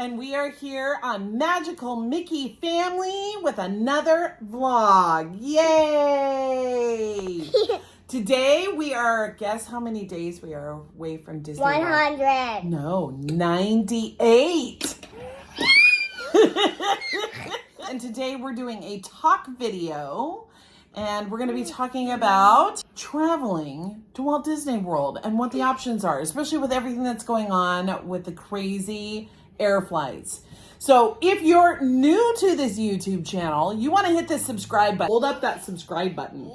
and we are here on Magical Mickey Family with another vlog. Yay! Today we are, guess how many days we are away from Disney World? 100. No, 98. And today we're doing a talk video, and we're going to be talking about traveling to Walt Disney World and what the options are, especially with everything that's going on with the crazy air flights. So if you're new to this YouTube channel, you want to hit the subscribe button. Hold up that subscribe button.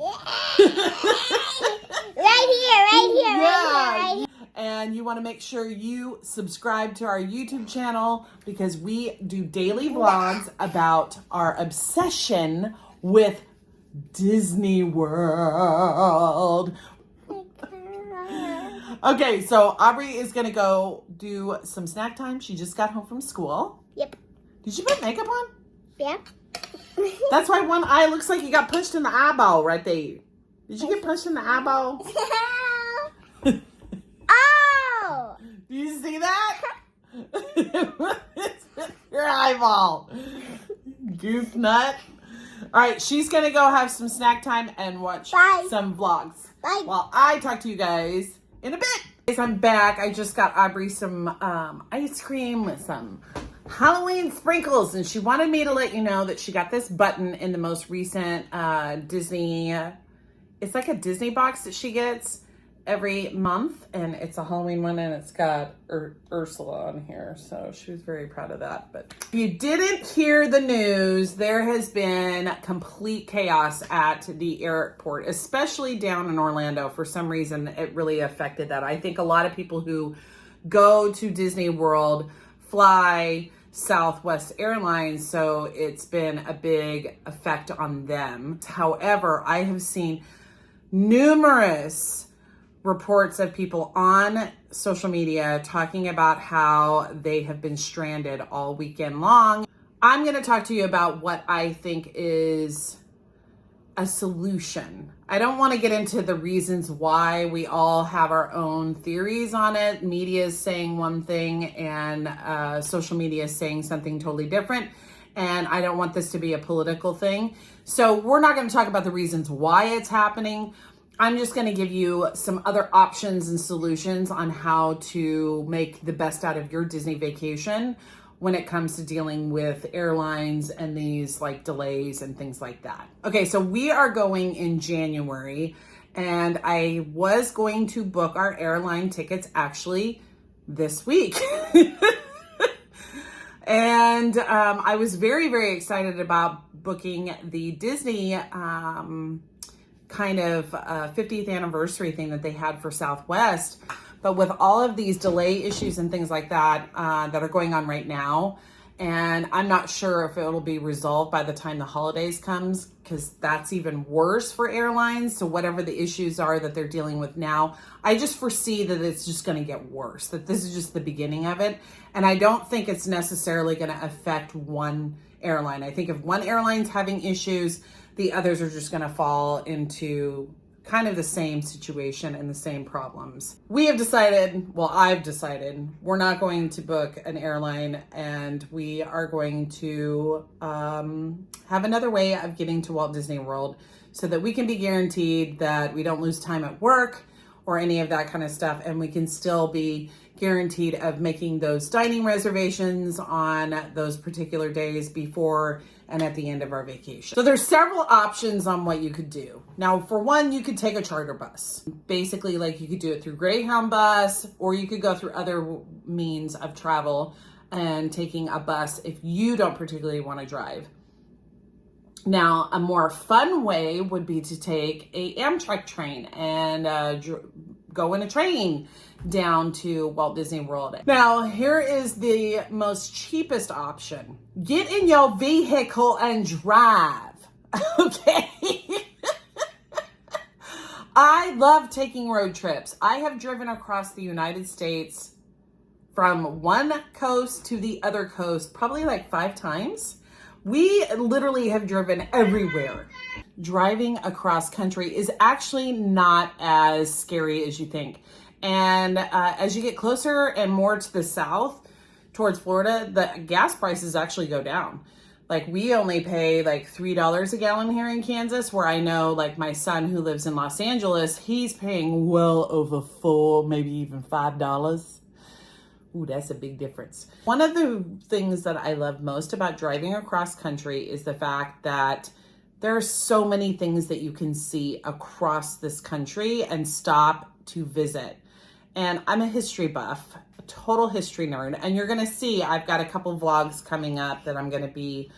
Right here. And you want to make sure you subscribe to our YouTube channel because we do daily vlogs about our obsession with Disney World. Okay, so Aubrey is going to go do some snack time. She just got home from school. Yep. Did you put makeup on? Yeah. That's why one eye looks like you got pushed in the eyeball right there. Did you get pushed in the eyeball? Oh! Do you see that? Your eyeball. Goof nut. All right, she's going to go have some snack time and watch some vlogs. Bye. While I talk to you guys in a bit. Guys, I'm back. I just got Aubrey some ice cream with some Halloween sprinkles, and she wanted me to let you know that she got this button in the most recent Disney. It's like a Disney box that she gets every month, and it's a Halloween one, and it's got Ursula on here, so she was very proud of that. But if you didn't hear the news, there has been complete chaos at the airport, especially down in Orlando. For some reason, it really affected that. I think a lot of people who go to Disney World fly Southwest Airlines, so it's been a big effect on them. However, I have seen numerous reports of people on social media talking about how they have been stranded all weekend long. I'm going to talk to you about what I think is a solution. I don't want to get into the reasons why. We all have our own theories on it. Media is saying one thing and social media is saying something totally different. And I don't want this to be a political thing. So we're not going to talk about the reasons why it's happening. I'm just going to give you some other options and solutions on how to make the best out of your Disney vacation when it comes to dealing with airlines and these like delays and things like that. Okay, so we are going in January, and I was going to book our airline tickets actually this week. And I was very, very excited about booking the Disney kind of 50th anniversary thing that they had for Southwest. But with all of these delay issues and things like that that are going on right now, and I'm not sure if it'll be resolved by the time the holidays comes, because that's even worse for airlines. So whatever the issues are that they're dealing with now, I just foresee that it's just going to get worse, that this is just the beginning of it. And I don't think it's necessarily going to affect one airline. I think if one airline's having issues, the others are just going to fall into kind of the same situation and the same problems. We have decided, well, I've decided, we're not going to book an airline, and we are going to have another way of getting to Walt Disney World so that we can be guaranteed that we don't lose time at work or any of that kind of stuff, and we can still be guaranteed of making those dining reservations on those particular days before and at the end of our vacation. So there's several options on what you could do. Now, for one, you could take a charter bus. Basically, like you could do it through Greyhound bus, or you could go through other means of travel and taking a bus if you don't particularly want to drive. Now, a more fun way would be to take a Amtrak train and go in a train down to Walt Disney World. Now, here is the most cheapest option. Get in your vehicle and drive, okay? I love taking road trips. I have driven across the United States from one coast to the other coast probably like 5 times. We literally have driven everywhere. Driving across country is actually not as scary as you think. And as you get closer and more to the south, towards Florida, the gas prices actually go down. Like we only pay like $3 a gallon here in Kansas, where I know like my son who lives in Los Angeles, he's paying well over $4, maybe even $5. Ooh, that's a big difference. One of the things that I love most about driving across country is the fact that there are so many things that you can see across this country and stop to visit. And I'm a history buff, a total history nerd. And you're gonna see, I've got a couple vlogs coming up that I'm gonna be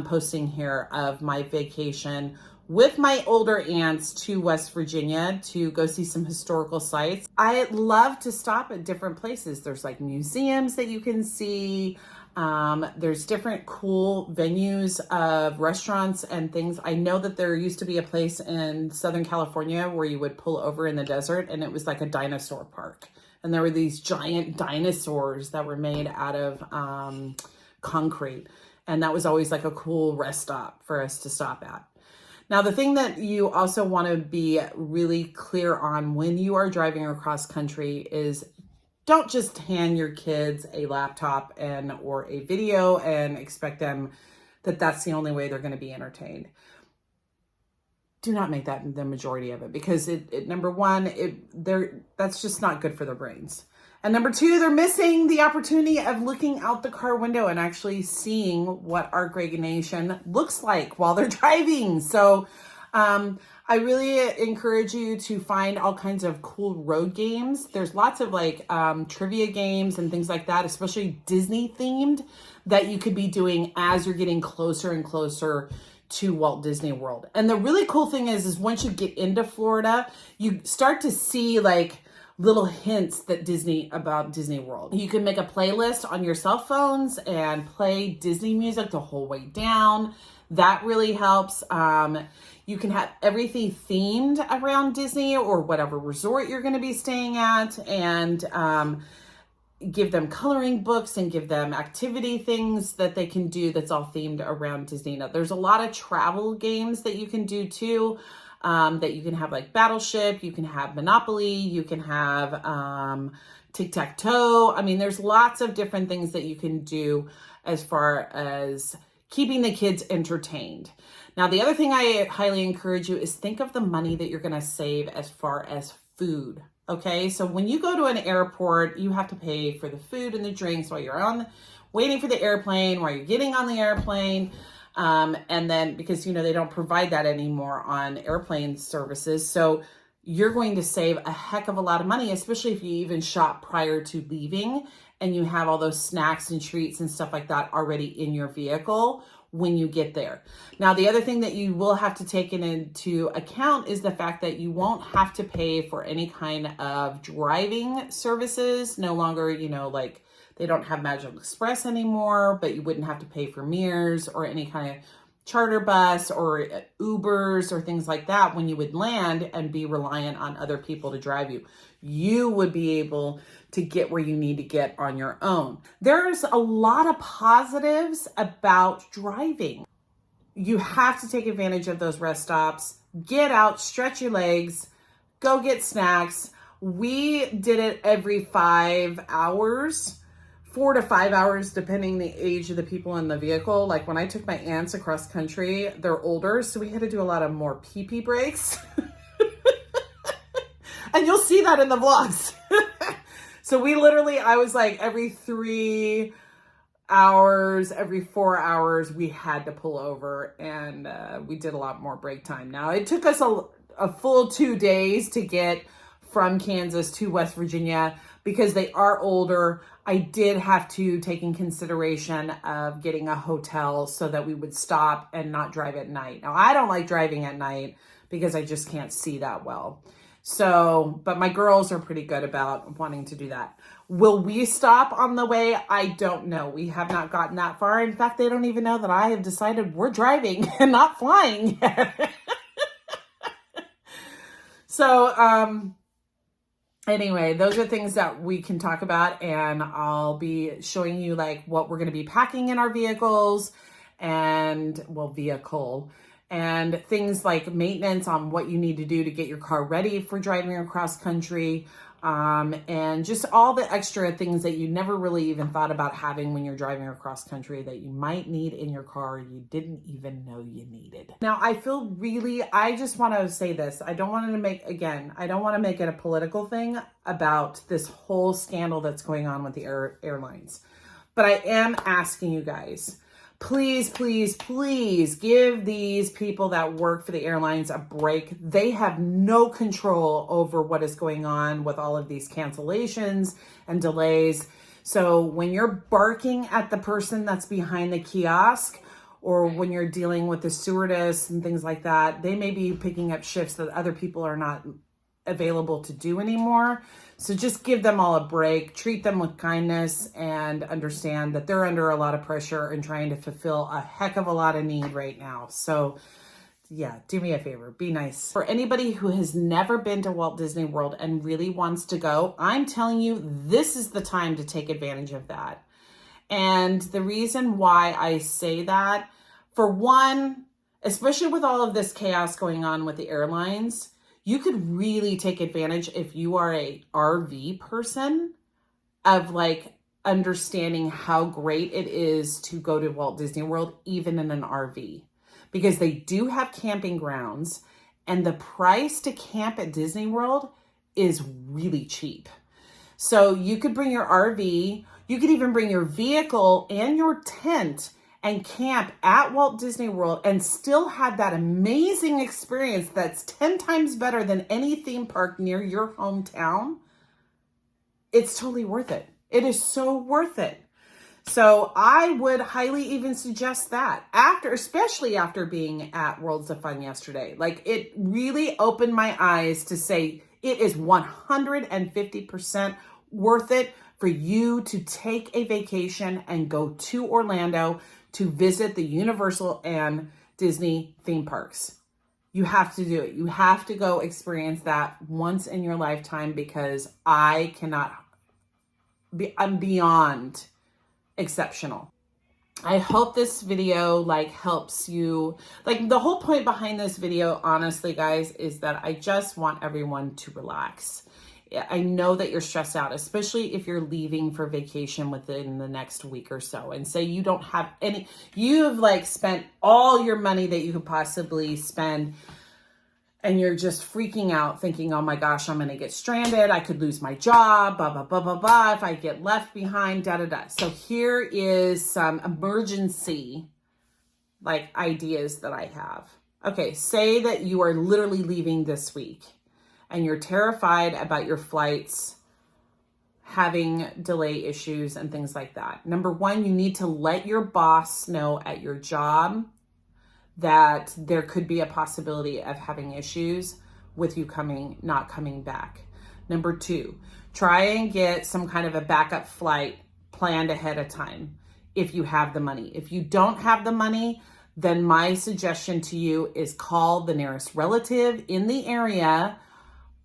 posting here of my vacation with my older aunts to West Virginia to go see some historical sites. I love to stop at different places. There's like museums that you can see. There's different cool venues of restaurants and things. I know that there used to be a place in Southern California where you would pull over in the desert and it was like a dinosaur park. And there were these giant dinosaurs that were made out of concrete. And that was always like a cool rest stop for us to stop at. Now, the thing that you also want to be really clear on when you are driving across country is don't just hand your kids a laptop or a video and expect them that that's the only way they're going to be entertained. Do not make that the majority of it, because number one, that's just not good for their brains. And number two, they're missing the opportunity of looking out the car window and actually seeing what our great nation looks like while they're driving. So I really encourage you to find all kinds of cool road games. There's lots of like trivia games and things like that, especially Disney themed, that you could be doing as you're getting closer and closer to Walt Disney World. And the really cool thing is once you get into Florida, you start to see like little hints about Disney World. You can make a playlist on your cell phones and play Disney music the whole way down. That really helps. You can have everything themed around Disney or whatever resort you're going to be staying at, and give them coloring books and give them activity things that they can do that's all themed around Disney. Now, there's a lot of travel games that you can do too. That you can have like Battleship, you can have Monopoly, you can have tic-tac-toe. I mean, there's lots of different things that you can do as far as keeping the kids entertained. Now, the other thing I highly encourage you is think of the money that you're going to save as far as food. Okay, so when you go to an airport, you have to pay for the food and the drinks while you're waiting for the airplane, while you're getting on the airplane. And then because, they don't provide that anymore on airplane services. So you're going to save a heck of a lot of money, especially if you even shop prior to leaving and you have all those snacks and treats and stuff like that already in your vehicle when you get there. Now, the other thing that you will have to take into account is the fact that you won't have to pay for any kind of driving services. No longer, like they don't have Magical Express anymore, but you wouldn't have to pay for Mears or any kind of charter bus or Ubers or things like that when you would land and be reliant on other people to drive you. You would be able to get where you need to get on your own. There's a lot of positives about driving. You have to take advantage of those rest stops. Get out, stretch your legs, go get snacks. We did it every 5 hours. 4 to 5 hours, depending the age of the people in the vehicle. Like when I took my aunts across country, they're older, so we had to do a lot of more pee-pee breaks. And you'll see that in the vlogs. So I was like every 3 hours, every 4 hours, we had to pull over, and we did a lot more break time. Now, it took us a full 2 days to get from Kansas to West Virginia because they are older. I did have to take in consideration of getting a hotel so that we would stop and not drive at night. Now, I don't like driving at night because I just can't see that well. So, but my girls are pretty good about wanting to do that. Will we stop on the way? I don't know. We have not gotten that far. In fact, they don't even know that I have decided we're driving and not flying yet. So, anyway, those are things that we can talk about, and I'll be showing you like what we're going to be packing in our vehicles vehicle. and things like maintenance on what you need to do to get your car ready for driving across country, and just all the extra things that you never really even thought about having when you're driving across country that you might need in your car you didn't even know you needed. Now, I just want to say this. I don't want to make it a political thing about this whole scandal that's going on with the airlines. But I am asking you guys, please, please, please give these people that work for the airlines a break. They have no control over what is going on with all of these cancellations and delays. So when you're barking at the person that's behind the kiosk, or when you're dealing with the stewardess and things like that, they may be picking up shifts that other people are not available to do anymore. So just give them all a break, treat them with kindness, and understand that they're under a lot of pressure and trying to fulfill a heck of a lot of need right now. So yeah, do me a favor, be nice. For anybody who has never been to Walt Disney World and really wants to go, I'm telling you, this is the time to take advantage of that. And the reason why I say that, for one, especially with all of this chaos going on with the airlines, you could really take advantage if you are a RV person of like understanding how great it is to go to Walt Disney World, even in an RV, because they do have camping grounds and the price to camp at Disney World is really cheap. So you could bring your RV, you could even bring your vehicle and your tent and camp at Walt Disney World and still have that amazing experience that's 10 times better than any theme park near your hometown. It's totally worth it. It is so worth it. So I would highly even suggest that especially after being at Worlds of Fun yesterday. Like, it really opened my eyes to say it is 150% worth it for you to take a vacation and go to Orlando to visit the Universal and Disney theme parks. You have to do it. You have to go experience that once in your lifetime, because I'm beyond exceptional. I hope this video helps you. The whole point behind this video, honestly, guys, is that I just want everyone to relax. I know that you're stressed out, especially if you're leaving for vacation within the next week or so, and say you don't have you've spent all your money that you could possibly spend, and you're just freaking out thinking, oh my gosh, I'm going to get stranded. I could lose my job, blah, blah, blah, blah, blah. If I get left behind, da, da, da. So here is some emergency ideas that I have. Okay. Say that you are literally leaving this week and you're terrified about your flights having delay issues and things like that. Number one, you need to let your boss know at your job that there could be a possibility of having issues with you not coming back. Number two, try and get some kind of a backup flight planned ahead of time if you have the money. If you don't have the money, then my suggestion to you is call the nearest relative in the area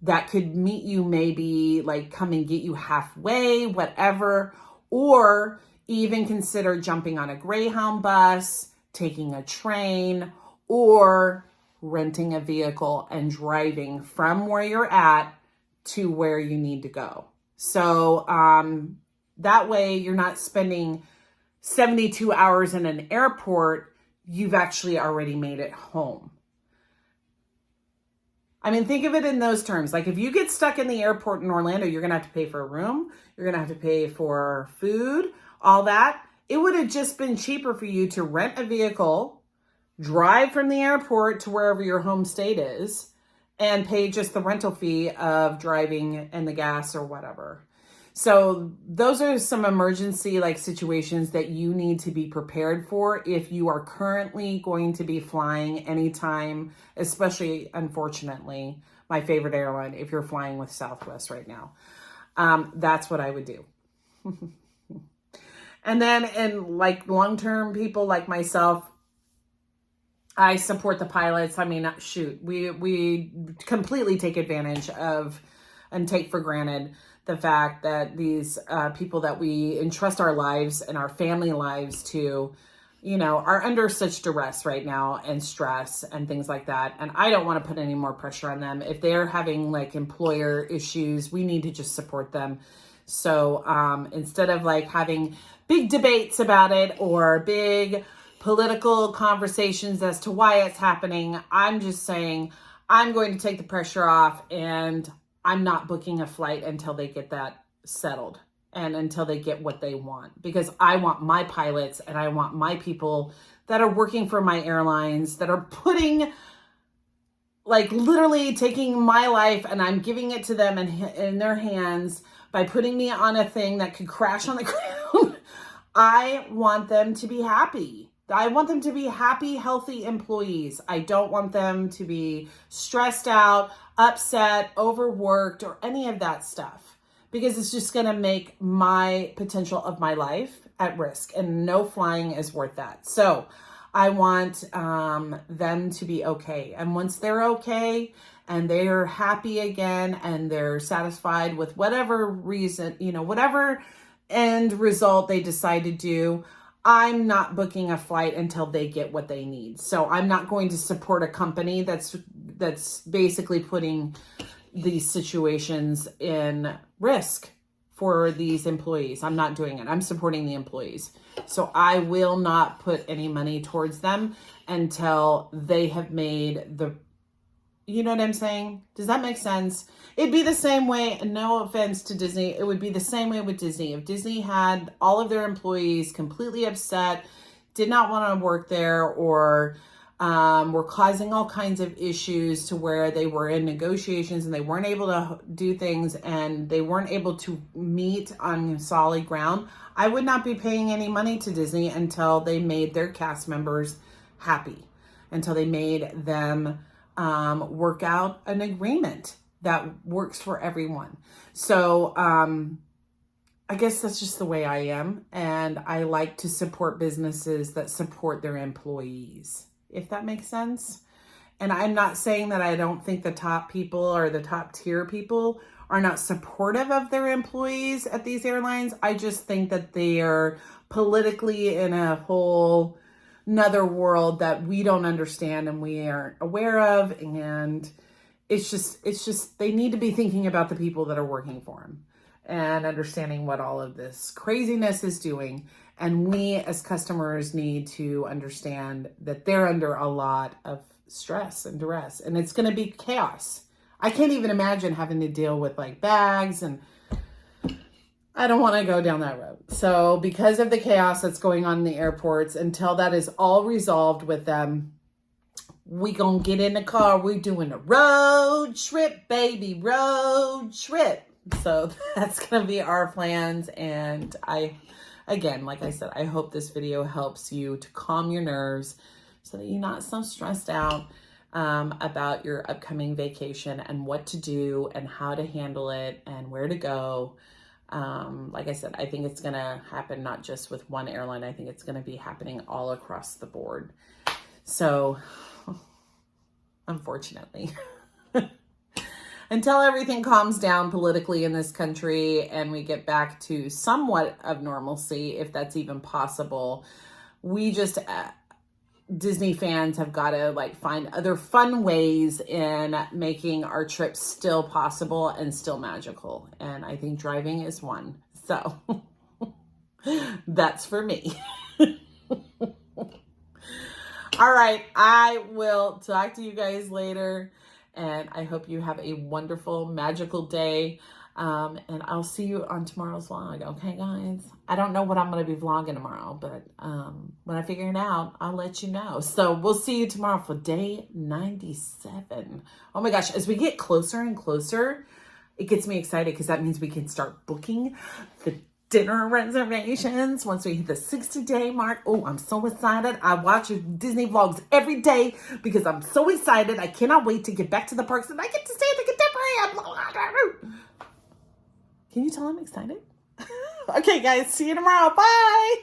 that could meet you, maybe come and get you halfway, whatever, or even consider jumping on a Greyhound bus, taking a train, or renting a vehicle and driving from where you're at to where you need to go. So that way you're not spending 72 hours in an airport. You've actually already made it home. I mean, think of it in those terms. If you get stuck in the airport in Orlando, you're going to have to pay for a room. You're going to have to pay for food, all that. It would have just been cheaper for you to rent a vehicle, drive from the airport to wherever your home state is, and pay just the rental fee of driving and the gas or whatever. So those are some emergency situations that you need to be prepared for if you are currently going to be flying anytime, especially, unfortunately, my favorite airline, if you're flying with Southwest right now. That's what I would do. And then in long-term people like myself, I support the pilots. I mean, shoot, we completely take advantage of and take for granted the fact that these people that we entrust our lives and our family lives to, are under such duress right now and stress and things like that. And I don't want to put any more pressure on them. If they're having like employer issues, we need to just support them. So instead of like having big debates about it or big political conversations as to why it's happening, I'm just saying I'm going to take the pressure off, and I'm not booking a flight until they get that settled and until they get what they want, because I want my pilots and I want my people that are working for my airlines, that are putting, like, literally taking my life and I'm giving it to them in their hands by putting me on a thing that could crash on the ground. I want them to be happy. I want them to be happy, healthy employees. I don't want them to be stressed out, upset, overworked, or any of that stuff, because it's just going to make my potential of my life at risk, and no flying is worth that. So I want them to be okay. And once they're okay and they're happy again and they're satisfied with whatever reason, whatever end result they decide to do, I'm not booking a flight until they get what they need. So I'm not going to support a company that's basically putting these situations in risk for these employees. I'm not doing it. I'm supporting the employees. So I will not put any money towards them until they have made you know what I'm saying? Does that make sense? It'd be the same way, no offense to Disney, it would be the same way with Disney. If Disney had all of their employees completely upset, did not want to work there, or were causing all kinds of issues to where they were in negotiations and they weren't able to do things and they weren't able to meet on solid ground, I would not be paying any money to Disney until they made their cast members happy, until they made them work out an agreement that works for everyone. So I guess that's just the way I am. And I like to support businesses that support their employees, if that makes sense. And I'm not saying that I don't think the top people or the top tier people are not supportive of their employees at these airlines. I just think that they are politically in a whole another world that we don't understand and we aren't aware of. And it's just, they need to be thinking about the people that are working for them and understanding what all of this craziness is doing. And we as customers need to understand that they're under a lot of stress and duress, and it's going to be chaos. I can't even imagine having to deal with like bags, and I don't want to go down that road. So because of the chaos that's going on in the airports, until that is all resolved with them, we gonna get in the car. We're doing a road trip, baby, road trip. So that's going to be our plans. And again, like I said, I hope this video helps you to calm your nerves so that you're not so stressed out about your upcoming vacation and what to do and how to handle it and where to go. Like I said, I think it's going to happen not just with one airline. I think it's going to be happening all across the board. So, unfortunately, until everything calms down politically in this country and we get back to somewhat of normalcy, if that's even possible, we just, Disney fans have got to like find other fun ways in making our trips still possible and still magical. And I think driving is one. So that's for me. All right. I will talk to you guys later. And I hope you have a wonderful, magical day. And I'll see you on tomorrow's vlog. Okay, guys? I don't know what I'm going to be vlogging tomorrow, but when I figure it out, I'll let you know. So we'll see you tomorrow for day 97. Oh my gosh, as we get closer and closer, it gets me excited because that means we can start booking the dinner reservations once we hit the 60-day mark. Oh, I'm so excited. I watch Disney vlogs every day because I'm so excited. I cannot wait to get back to the parks and I get to stay at the contemporary. Can you tell I'm excited? Okay, guys, see you tomorrow. Bye.